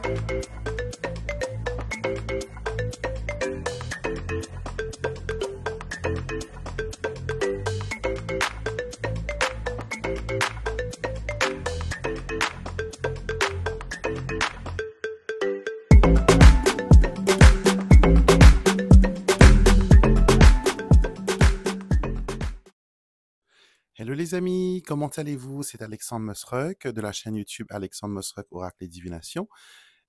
Hello les amis, comment allez-vous? C'est Alexandre Mosruck de la chaîne YouTube Alexandre Mosruck Oracle et Divination.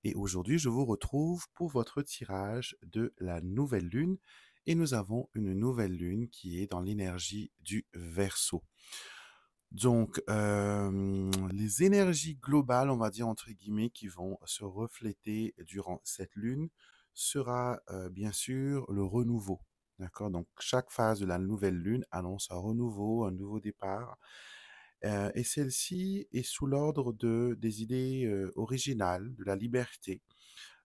Et aujourd'hui, je vous retrouve pour votre tirage de la nouvelle lune. Et nous avons une nouvelle lune qui est dans l'énergie du Verseau. Donc, les énergies globales, on va dire entre guillemets, qui vont se refléter durant cette lune sera bien sûr le renouveau. D'accord? Donc, chaque phase de la nouvelle lune annonce un renouveau, un nouveau départ. Et celle-ci est sous l'ordre des idées originales, de la liberté.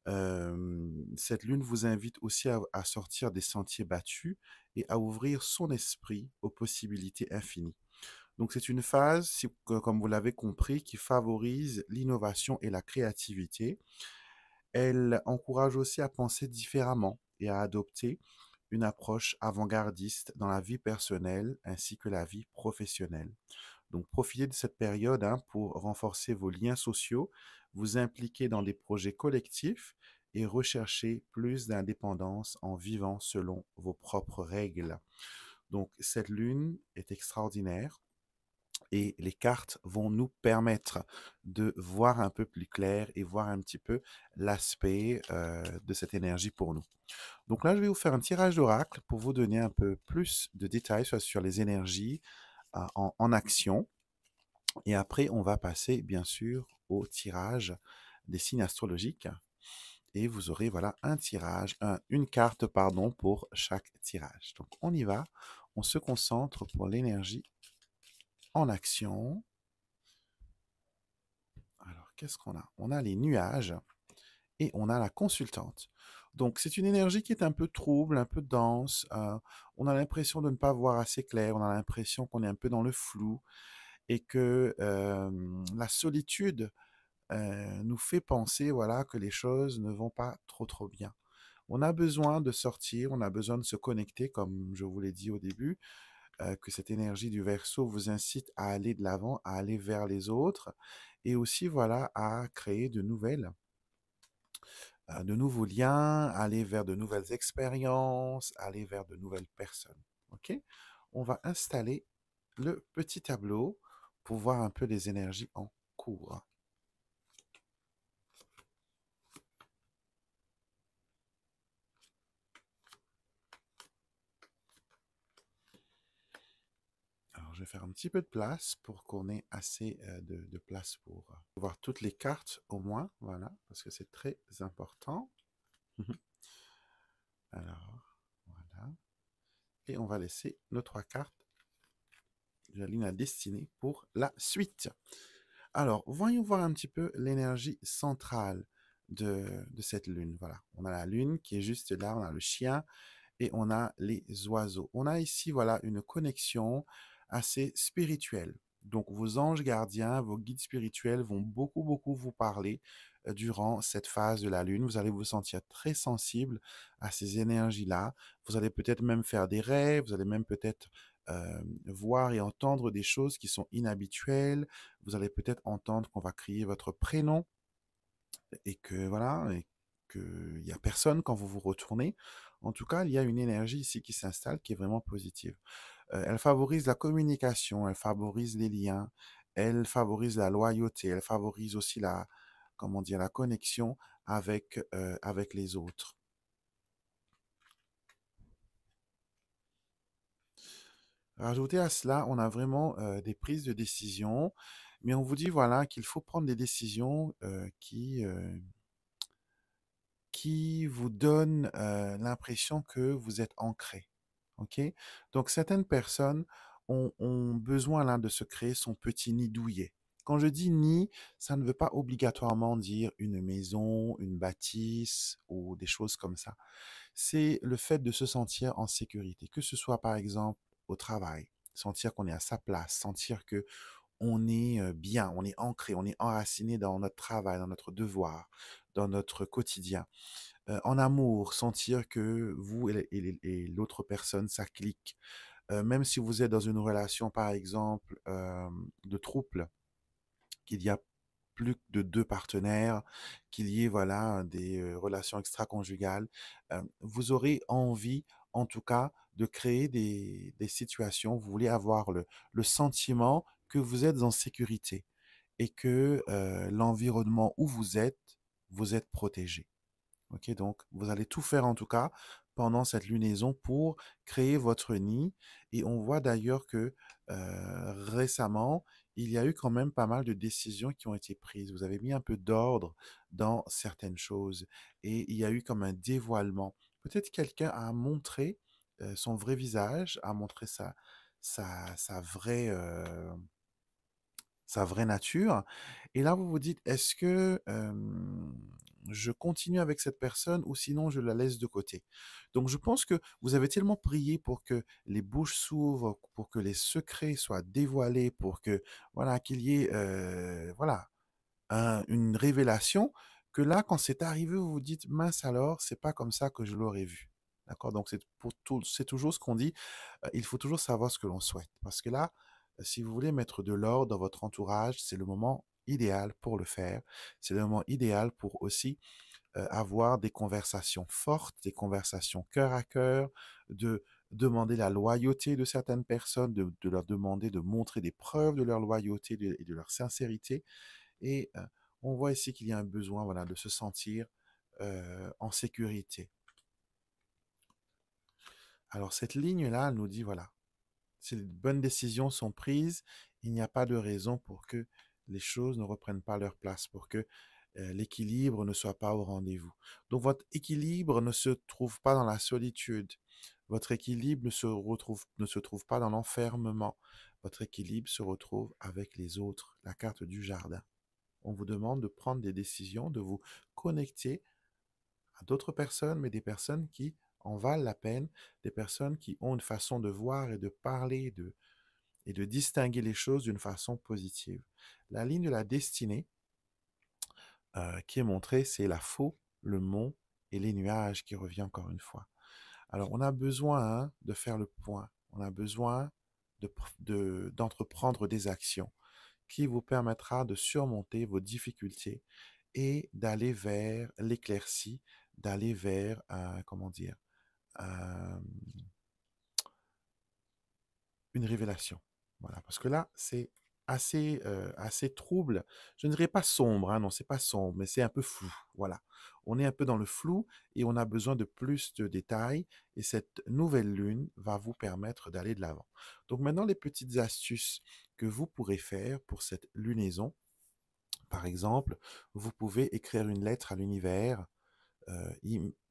Cette lune vous invite aussi à sortir des sentiers battus et à ouvrir son esprit aux possibilités infinies. Donc c'est une phase, comme vous l'avez compris, qui favorise l'innovation et la créativité. Elle encourage aussi à penser différemment et à adopter une approche avant-gardiste dans la vie personnelle ainsi que la vie professionnelle. Donc profitez de cette période pour renforcer vos liens sociaux, vous impliquer dans des projets collectifs et rechercher plus d'indépendance en vivant selon vos propres règles. Donc cette lune est extraordinaire et les cartes vont nous permettre de voir un peu plus clair et voir un petit peu l'aspect de cette énergie pour nous. Donc là, je vais vous faire un tirage d'oracle pour vous donner un peu plus de détails sur les énergies en action. Et après, on va passer bien sûr au tirage des signes astrologiques. Et vous aurez voilà un tirage, une carte pardon pour chaque tirage. Donc on y va, on se concentre pour l'énergie en action. Alors qu'est-ce qu'on a? On a les nuages et on a la consultante. Donc c'est une énergie qui est un peu trouble, un peu dense. On a l'impression de ne pas voir assez clair, on a l'impression qu'on est un peu dans le flou et que la solitude nous fait penser voilà, que les choses ne vont pas trop bien. On a besoin de sortir, on a besoin de se connecter, comme je vous l'ai dit au début, que cette énergie du Verseau vous incite à aller de l'avant, à aller vers les autres, et aussi voilà à créer de nouveaux liens, aller vers de nouvelles expériences, aller vers de nouvelles personnes. Ok? On va installer le petit tableau pour voir un peu les énergies en cours. Alors, je vais faire un petit peu de place pour qu'on ait assez de place pour voir toutes les cartes au moins, voilà, parce que c'est très important. Alors, voilà. Et on va laisser nos 3 cartes de la ligne à destinée pour la suite. Alors, voyons voir un petit peu l'énergie centrale de cette lune. Voilà, on a la lune qui est juste là, on a le chien et on a les oiseaux. On a ici, voilà, une connexion assez spirituelle. Donc, vos anges gardiens, vos guides spirituels vont beaucoup vous parler durant cette phase de la lune. Vous allez vous sentir très sensible à ces énergies-là. Vous allez peut-être même faire des rêves, vous allez même peut-être voir et entendre des choses qui sont inhabituelles. Vous allez peut-être entendre qu'on va crier votre prénom et que voilà, et qu'il n'y a personne quand vous vous retournez. En tout cas, il y a une énergie ici qui s'installe qui est vraiment positive. Elle favorise la communication, elle favorise les liens, elle favorise la loyauté, elle favorise aussi comment dire, la connexion avec les autres. Rajouté à cela, on a vraiment des prises de décision, mais on vous dit voilà qu'il faut prendre des décisions qui vous donnent l'impression que vous êtes ancré. Ok? Donc certaines personnes ont besoin là de se créer son petit nid douillet. Quand je dis nid, ça ne veut pas obligatoirement dire une maison, une bâtisse ou des choses comme ça. C'est le fait de se sentir en sécurité, que ce soit par exemple au travail, sentir qu'on est à sa place, sentir que on est bien, on est ancré, on est enraciné dans notre travail, dans notre devoir, dans notre quotidien. En amour, sentir que vous et l'autre personne, ça clique. Même si vous êtes dans une relation, par exemple, de couple, qu'il y a plus de deux partenaires, qu'il y ait voilà des relations extra-conjugales, vous aurez envie, en tout cas, de créer des situations. Vous voulez avoir le sentiment que vous êtes en sécurité et que l'environnement où vous êtes protégé. Ok, donc vous allez tout faire en tout cas pendant cette lunaison pour créer votre nid. Et on voit d'ailleurs que récemment, il y a eu quand même pas mal de décisions qui ont été prises. Vous avez mis un peu d'ordre dans certaines choses et il y a eu comme un dévoilement. Peut-être quelqu'un a montré son vrai visage, a montré sa vraie, sa vraie nature. Et là, vous vous dites, est-ce que je continue avec cette personne ou sinon je la laisse de côté? Donc, je pense que vous avez tellement prié pour que les bouches s'ouvrent, pour que les secrets soient dévoilés, pour que, voilà, qu'il y ait, voilà, une révélation, que là, quand c'est arrivé, vous vous dites, mince alors, c'est pas comme ça que je l'aurais vu. D'accord? Donc, c'est pour tout, c'est toujours ce qu'on dit, il faut toujours savoir ce que l'on souhaite. Parce que là, si vous voulez mettre de l'ordre dans votre entourage, c'est le moment idéal pour le faire. C'est le moment idéal pour aussi avoir des conversations fortes, des conversations cœur à cœur, de demander la loyauté de certaines personnes, de leur demander de montrer des preuves de leur loyauté et de leur sincérité. Et on voit ici qu'il y a un besoin voilà, de se sentir en sécurité. Alors cette ligne-là, elle nous dit, voilà, si les bonnes décisions sont prises, il n'y a pas de raison pour que les choses ne reprennent pas leur place, pour que l'équilibre ne soit pas au rendez-vous. Donc votre équilibre ne se trouve pas dans la solitude. Votre équilibre ne se trouve pas dans l'enfermement. Votre équilibre se retrouve avec les autres, la carte du jardin. On vous demande de prendre des décisions, de vous connecter à d'autres personnes, mais des personnes qui en valent la peine, des personnes qui ont une façon de voir et de parler, et de distinguer les choses d'une façon positive. La ligne de la destinée qui est montrée, c'est la faux, le mont et les nuages qui revient encore une fois. Alors, on a besoin de faire le point. On a besoin d'entreprendre des actions qui vous permettra de surmonter vos difficultés et d'aller vers l'éclaircie, d'aller vers, comment dire, un, une révélation. Voilà, parce que là, c'est assez trouble. Je ne dirais pas sombre, hein, non, c'est pas sombre, mais c'est un peu flou. Voilà, on est un peu dans le flou et on a besoin de plus de détails. Et cette nouvelle lune va vous permettre d'aller de l'avant. Donc maintenant, les petites astuces que vous pourrez faire pour cette lunaison. Par exemple, vous pouvez écrire une lettre à l'univers,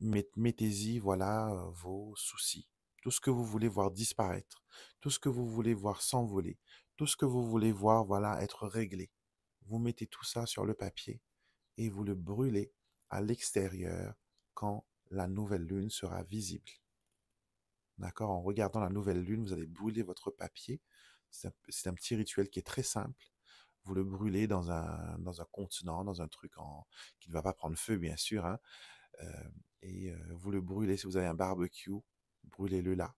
mettez-y voilà vos soucis, tout ce que vous voulez voir disparaître, tout ce que vous voulez voir s'envoler, tout ce que vous voulez voir voilà être réglé. Vous mettez tout ça sur le papier et vous le brûlez à l'extérieur quand la nouvelle lune sera visible. D'accord? En regardant la nouvelle lune, vous allez brûler votre papier. C'est un petit rituel qui est très simple. Vous le brûlez dans un contenant, dans un truc qui ne va pas prendre feu, bien sûr, hein. Euh, vous le brûlez si vous avez un barbecue, brûlez-le là.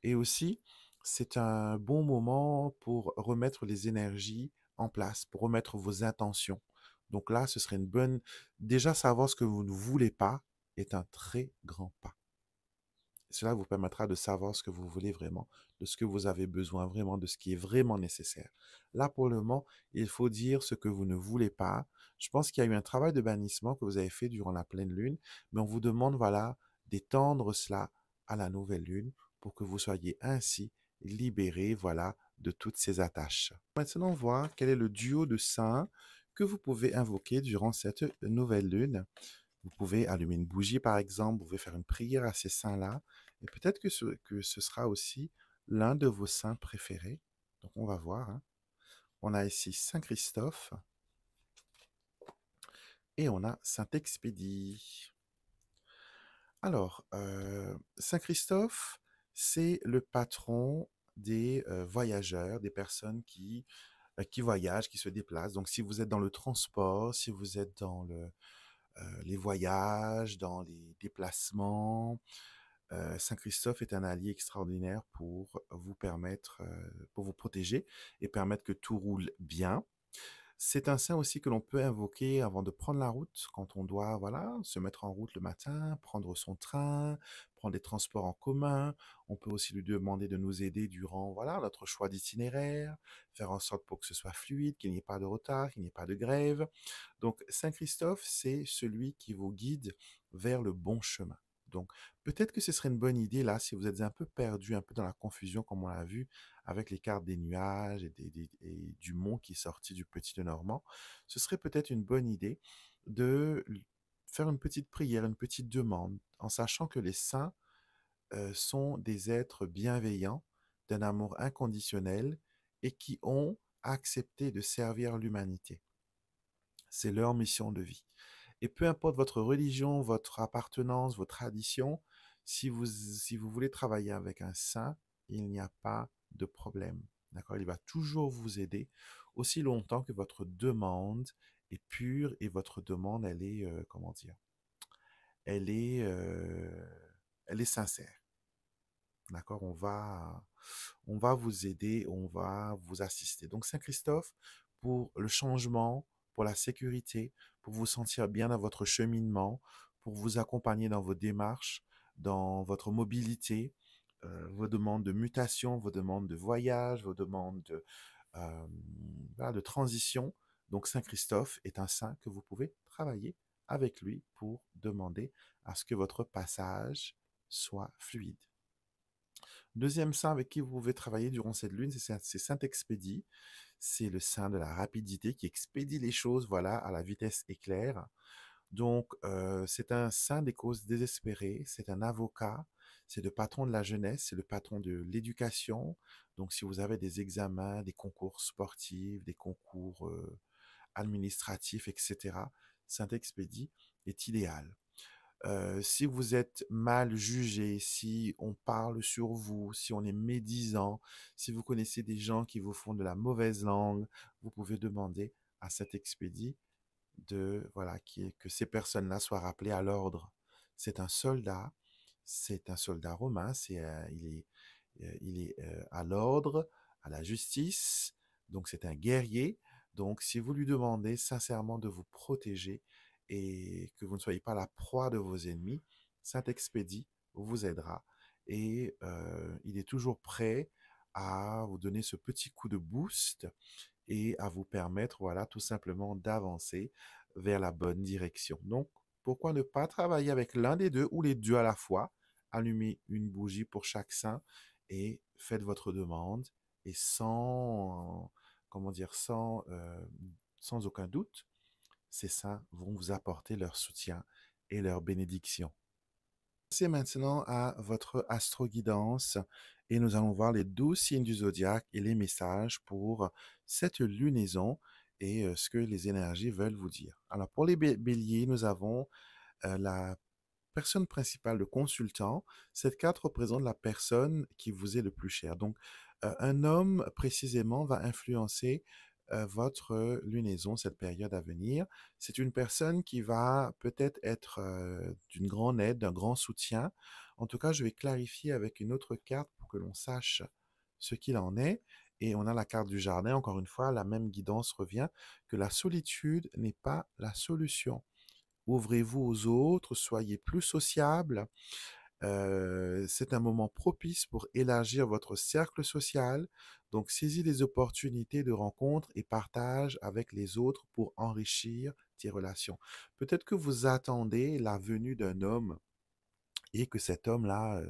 Et aussi, c'est un bon moment pour remettre les énergies en place, pour remettre vos intentions. Donc là, ce serait une bonne... Déjà, savoir ce que vous ne voulez pas est un très grand pas. Cela vous permettra de savoir ce que vous voulez vraiment, de ce que vous avez besoin vraiment, de ce qui est vraiment nécessaire. Là, pour le moment, il faut dire ce que vous ne voulez pas. Je pense qu'il y a eu un travail de bannissement que vous avez fait durant la pleine lune, mais on vous demande, voilà, d'étendre cela à la nouvelle lune pour que vous soyez ainsi libérés, voilà, de toutes ces attaches. Maintenant, voir quel est le duo de saints que vous pouvez invoquer durant cette nouvelle lune. Vous pouvez allumer une bougie, par exemple, vous pouvez faire une prière à ces saints-là, et peut-être que ce sera aussi l'un de vos saints préférés. Donc, on va voir, hein. On a ici Saint Christophe et on a Saint Expédie. Alors, Saint Christophe, c'est le patron des voyageurs, des personnes qui qui voyage, qui se déplace. Donc, si vous êtes dans le transport, si vous êtes dans les voyages, dans les déplacements, Saint-Christophe est un allié extraordinaire pour vous permettre, pour vous protéger et permettre que tout roule bien. C'est un saint aussi que l'on peut invoquer avant de prendre la route, quand on doit, voilà, se mettre en route le matin, prendre son train, prendre les transports en commun. On peut aussi lui demander de nous aider durant, voilà, notre choix d'itinéraire, faire en sorte pour que ce soit fluide, qu'il n'y ait pas de retard, qu'il n'y ait pas de grève. Donc, Saint Christophe, c'est celui qui vous guide vers le bon chemin. Donc, peut-être que ce serait une bonne idée, là, si vous êtes un peu perdu, un peu dans la confusion, comme on l'a vu, avec les cartes des nuages et du mont qui est sorti du Petit de Normand, ce serait peut-être une bonne idée de faire une petite prière, une petite demande, en sachant que les saints sont des êtres bienveillants, d'un amour inconditionnel et qui ont accepté de servir l'humanité. C'est leur mission de vie. Et peu importe votre religion, votre appartenance, vos traditions, si vous voulez travailler avec un saint, il n'y a pas de problème. D'accord? Il va toujours vous aider aussi longtemps que votre demande est pure et votre demande, elle est, comment dire, elle est, euh, elle est sincère. D'accord? On va vous aider, on va vous assister. Donc, Saint-Christophe, pour le changement, pour la sécurité, pour vous sentir bien dans votre cheminement, pour vous accompagner dans vos démarches, dans votre mobilité, vos demandes de mutation, vos demandes de voyage, vos demandes euh, voilà, de transition. Donc, Saint-Christophe est un saint que vous pouvez travailler avec lui pour demander à ce que votre passage soit fluide. Deuxième saint avec qui vous pouvez travailler durant cette lune, c'est Saint-Expédie. C'est le saint de la rapidité qui expédie les choses, voilà, à la vitesse éclair. Donc, c'est un saint des causes désespérées, c'est un avocat, c'est le patron de la jeunesse, c'est le patron de l'éducation. Donc, si vous avez des examens, des concours sportifs, des concours administratifs, etc., Saint-Expédie est idéal. Si vous êtes mal jugé, si on parle sur vous, si on est médisant, si vous connaissez des gens qui vous font de la mauvaise langue, vous pouvez demander à cet expédie de, voilà, que ces personnes-là soient rappelées à l'ordre. C'est un soldat, c'est un soldat romain, il est à l'ordre, à la justice, donc c'est un guerrier. Donc, si vous lui demandez sincèrement de vous protéger et que vous ne soyez pas la proie de vos ennemis, Saint-Expédie vous aidera et il est toujours prêt à vous donner ce petit coup de boost et à vous permettre, voilà, tout simplement d'avancer vers la bonne direction. Donc, pourquoi ne pas travailler avec l'un des deux ou les deux à la fois? Allumez une bougie pour chaque saint et faites votre demande et sans, comment dire, sans aucun doute, ces saints vont vous apporter leur soutien et leur bénédiction. C'est maintenant à votre astroguidance et nous allons voir les 12 signes du zodiaque et les messages pour cette lunaison et ce que les énergies veulent vous dire. Alors pour les béliers, nous avons la personne principale, le consultant. Cette carte représente la personne qui vous est le plus chère. Donc un homme précisément va influencer votre lunaison, cette période à venir. C'est une personne qui va peut-être être, d'une grande aide, d'un grand soutien. En tout cas, je vais clarifier avec une autre carte pour que l'on sache ce qu'il en est. Et on a la carte du jardin. Encore une fois, la même guidance revient que la solitude n'est pas la solution. Ouvrez-vous aux autres, soyez plus sociable. C'est un moment propice pour élargir votre cercle social. Donc, saisis les opportunités de rencontre et partage avec les autres pour enrichir tes relations. Peut-être que vous attendez la venue d'un homme et que cet homme-là,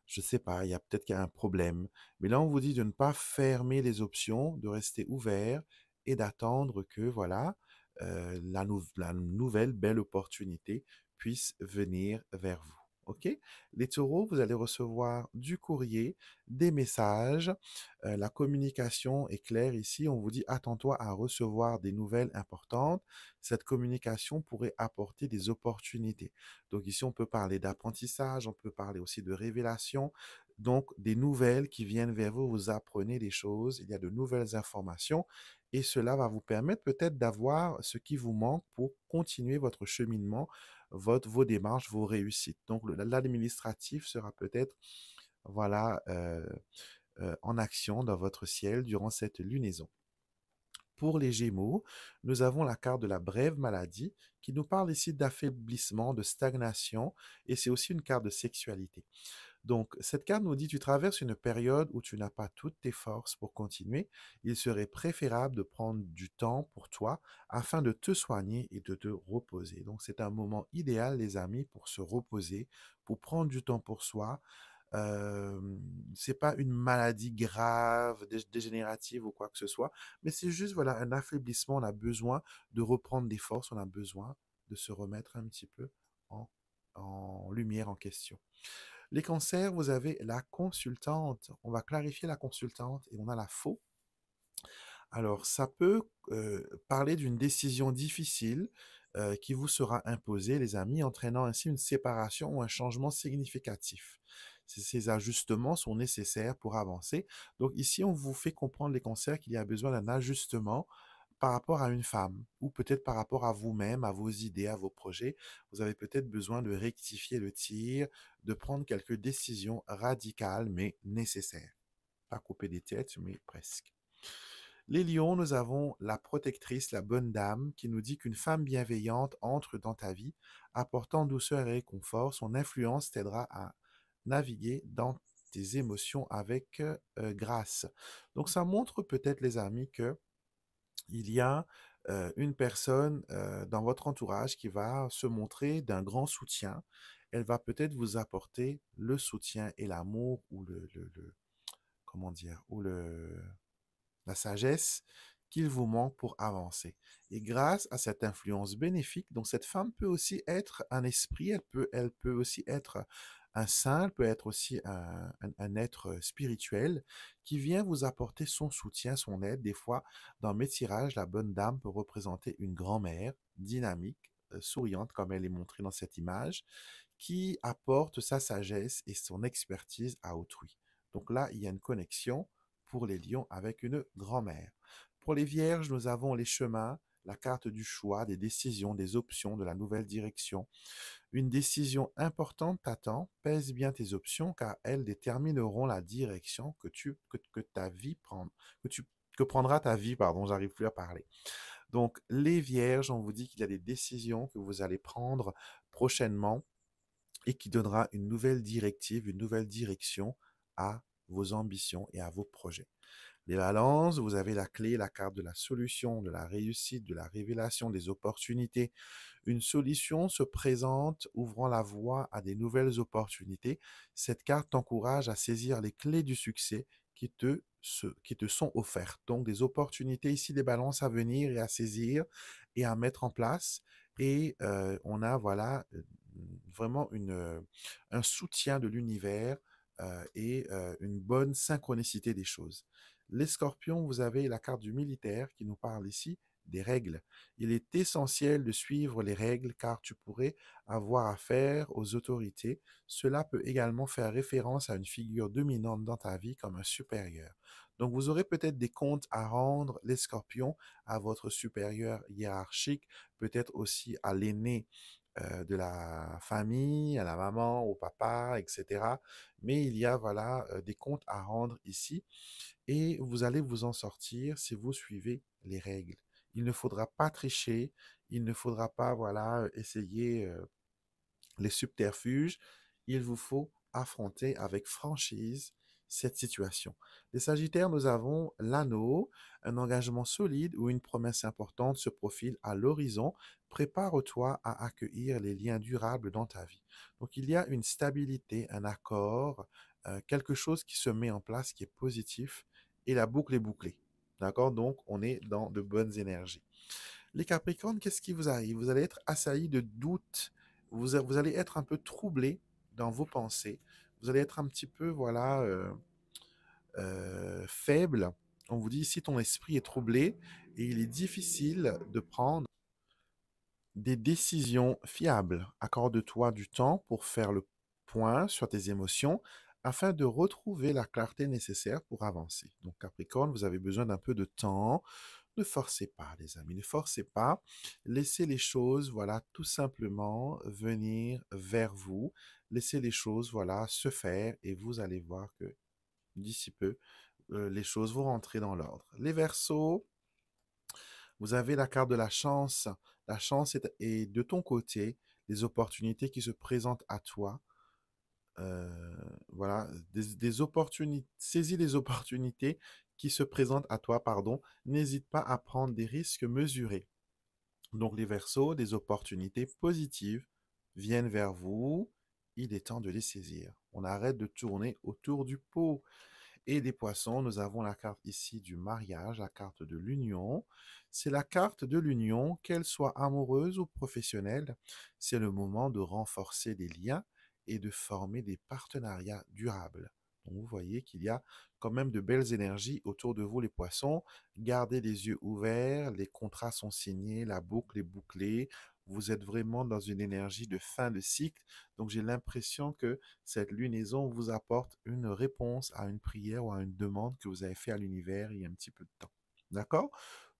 je ne sais pas, qu'il y a un problème. Mais là, on vous dit de ne pas fermer les options, de rester ouvert et d'attendre que, voilà, la nouvelle belle opportunité puisse venir vers vous. OK? Les taureaux, vous allez recevoir du courrier, des messages. La communication est claire ici. On vous dit, attends-toi à recevoir des nouvelles importantes. Cette communication pourrait apporter des opportunités. Donc ici, on peut parler d'apprentissage, on peut parler aussi de révélation, donc des nouvelles qui viennent vers vous, vous apprenez des choses, il y a de nouvelles informations et cela va vous permettre peut-être d'avoir ce qui vous manque pour continuer votre cheminement, vos démarches, vos réussites. Donc l'administratif sera peut-être voilà, en action dans votre ciel durant cette lunaison. Pour les Gémeaux, nous avons la carte de la brève maladie qui nous parle ici d'affaiblissement, de stagnation, et c'est aussi une carte de sexualité. Donc, cette carte nous dit, tu traverses une période où tu n'as pas toutes tes forces pour continuer. Il serait préférable de prendre du temps pour toi afin de te soigner et de te reposer. Donc, c'est un moment idéal, les amis, pour se reposer, pour prendre du temps pour soi, c'est pas une maladie grave, dégénérative ou quoi que ce soit, mais c'est juste voilà un affaiblissement. On a besoin de reprendre des forces, on a besoin de se remettre un petit peu en, en lumière, en question. Les cancers, vous avez la consultante. On va clarifier la consultante et on a la faux. Alors, ça peut parler d'une décision difficile qui vous sera imposée, les amis, entraînant ainsi une séparation ou un changement significatif. Ces ajustements sont nécessaires pour avancer. Donc ici, on vous fait comprendre les cancers qu'il y a besoin d'un ajustement par rapport à une femme ou peut-être par rapport à vous-même, à vos idées, à vos projets. Vous avez peut-être besoin de rectifier le tir, de prendre quelques décisions radicales mais nécessaires. Pas couper des têtes, mais presque. Les lions, nous avons la protectrice, la bonne dame, qui nous dit qu'une femme bienveillante entre dans ta vie, apportant douceur et réconfort. Son influence t'aidera à naviguer dans tes émotions avec grâce. Donc ça montre peut-être, les amis, que il y a une personne dans votre entourage qui va se montrer d'un grand soutien. Elle va peut-être vous apporter le soutien et l'amour ou comment dire, ou la sagesse qu'il vous manque pour avancer. Et grâce à cette influence bénéfique, donc cette femme peut aussi être un esprit, elle peut aussi être un saint, elle peut être aussi un être spirituel qui vient vous apporter son soutien, son aide. Des fois, dans mes tirages, la bonne dame peut représenter une grand-mère dynamique, souriante, comme elle est montrée dans cette image, qui apporte sa sagesse et son expertise à autrui. Donc là, il y a une connexion pour les lions avec une grand-mère. Pour les vierges, nous avons les chemins, la carte du choix, des décisions, des options, de la nouvelle direction. Une décision importante t'attend, pèse bien tes options car elles détermineront la direction que ta vie prend, que prendra ta vie, pardon, j'arrive plus à parler. Donc, les vierges, on vous dit qu'il y a des décisions que vous allez prendre prochainement et qui donnera une nouvelle directive, une nouvelle direction à vos ambitions et à vos projets. Les balances, vous avez la clé, la carte de la solution, de la réussite, de la révélation, des opportunités. Une solution se présente, ouvrant la voie à des nouvelles opportunités. Cette carte t'encourage à saisir les clés du succès qui te sont offertes. Donc des opportunités ici, des balances à venir et à saisir et à mettre en place. Et on a voilà vraiment un soutien de l'univers et une bonne synchronicité des choses. Les scorpions, vous avez la carte du militaire qui nous parle ici des règles. Il est essentiel de suivre les règles car tu pourrais avoir affaire aux autorités. Cela peut également faire référence à une figure dominante dans ta vie comme un supérieur. Donc vous aurez peut-être des comptes à rendre, les scorpions, à votre supérieur hiérarchique, peut-être aussi à l'aîné de la famille, à la maman, au papa, etc. Mais il y a voilà des comptes à rendre ici et vous allez vous en sortir si vous suivez les règles. Il ne faudra pas tricher, il ne faudra pas voilà essayer les subterfuges. Il vous faut affronter avec franchise cette situation. Les Sagittaires, nous avons l'anneau, un engagement solide ou une promesse importante se profile à l'horizon. Prépare-toi à accueillir les liens durables dans ta vie. Donc il y a une stabilité, un accord, quelque chose qui se met en place, qui est positif, et la boucle est bouclée. D'accord? Donc on est dans de bonnes énergies. Les Capricornes, qu'est-ce qui vous arrive? Vous allez être assaillis de doutes, vous allez être un peu troublé dans vos pensées, vous allez être un petit peu, voilà, faible. On vous dit ici, ton esprit est troublé et il est difficile de prendre des décisions fiables. Accorde-toi du temps pour faire le point sur tes émotions, afin de retrouver la clarté nécessaire pour avancer. Donc Capricorne, vous avez besoin d'un peu de temps. Ne forcez pas, les amis, ne forcez pas. Laissez les choses, voilà, tout simplement venir vers vous. Laissez les choses, voilà, se faire et vous allez voir que d'ici peu, les choses vont rentrer dans l'ordre. Les Verseaux, vous avez la carte de la chance. La chance est de ton côté. Les opportunités qui se présentent à toi, voilà, des opportunités, saisis les opportunités qui se présentent à toi, pardon. N'hésite pas à prendre des risques mesurés. Donc les Verseaux, des opportunités positives viennent vers vous. Il est temps de les saisir. On arrête de tourner autour du pot. Et des Poissons, nous avons la carte ici du mariage, la carte de l'union. C'est la carte de l'union, qu'elle soit amoureuse ou professionnelle. C'est le moment de renforcer les liens et de former des partenariats durables. Donc vous voyez qu'il y a quand même de belles énergies autour de vous, les Poissons. Gardez les yeux ouverts, les contrats sont signés, la boucle est bouclée. Vous êtes vraiment dans une énergie de fin de cycle. Donc j'ai l'impression que cette lunaison vous apporte une réponse à une prière ou à une demande que vous avez fait à l'univers il y a un petit peu de temps. D'accord?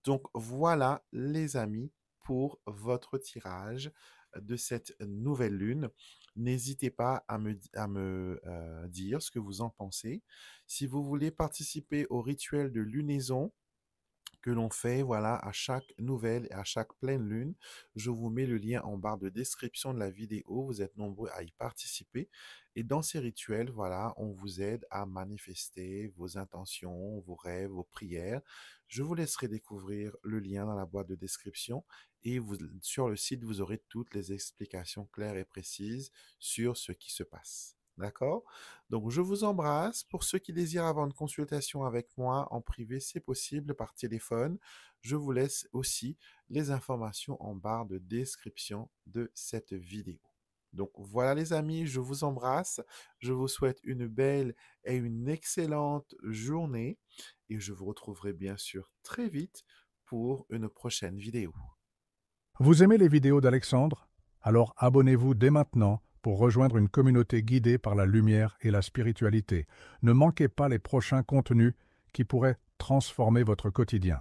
Donc voilà, les amis, pour votre tirage de cette nouvelle lune. N'hésitez pas à me dire ce que vous en pensez. Si vous voulez participer au rituel de lunaison, que l'on fait, voilà, à chaque nouvelle et à chaque pleine lune. Je vous mets le lien en barre de description de la vidéo. Vous êtes nombreux à y participer. Et dans ces rituels, voilà, on vous aide à manifester vos intentions, vos rêves, vos prières. Je vous laisserai découvrir le lien dans la boîte de description et sur le site, vous aurez toutes les explications claires et précises sur ce qui se passe. D'accord? Donc, je vous embrasse. Pour ceux qui désirent avoir une consultation avec moi en privé, c'est possible par téléphone. Je vous laisse aussi les informations en barre de description de cette vidéo. Donc voilà les amis, je vous embrasse. Je vous souhaite une belle et une excellente journée et je vous retrouverai bien sûr très vite pour une prochaine vidéo. Vous aimez les vidéos d'Alexandre? Alors abonnez-vous dès maintenant pour rejoindre une communauté guidée par la lumière et la spiritualité. Ne manquez pas les prochains contenus qui pourraient transformer votre quotidien.